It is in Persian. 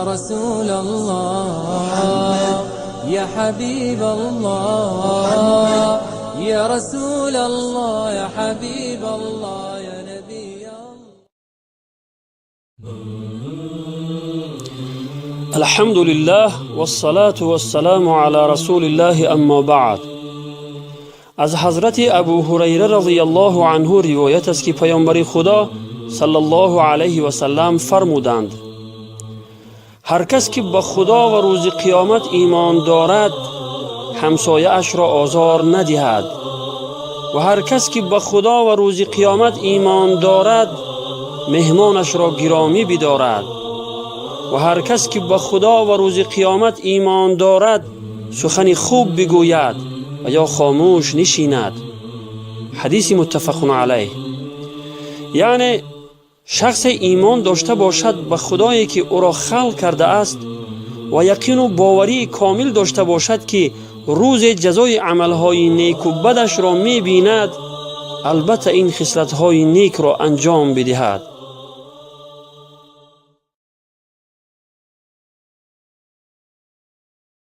رسول الله يا حبيب الله يا رسول الله يا حبيب الله يا نبي الله. الحمد لله والصلاة والسلام على رسول الله اما بعد. از حضرت ابو هریره رضی الله عنه روایت است که پیامبر خدا صلی الله علیه و سلم فرمودند: هر کس که به خدا و روز قیامت ایمان دارد همسایه اش را آزار ندهد و هر کس که به خدا و روز قیامت ایمان دارد مهمانش را گرامی بدارد و هر کس که به خدا و روز قیامت ایمان دارد سخن خوب بگوید و یا خاموش نشیند. حدیث متفق علیه. یعنی شخص ایمان داشته باشد به خدایی که او را خلق کرده است و یقین و باوری کامل داشته باشد که روز جزای عملهای نیک و بدش را می بیند، البته این خصلت‌های نیک را انجام بدهد.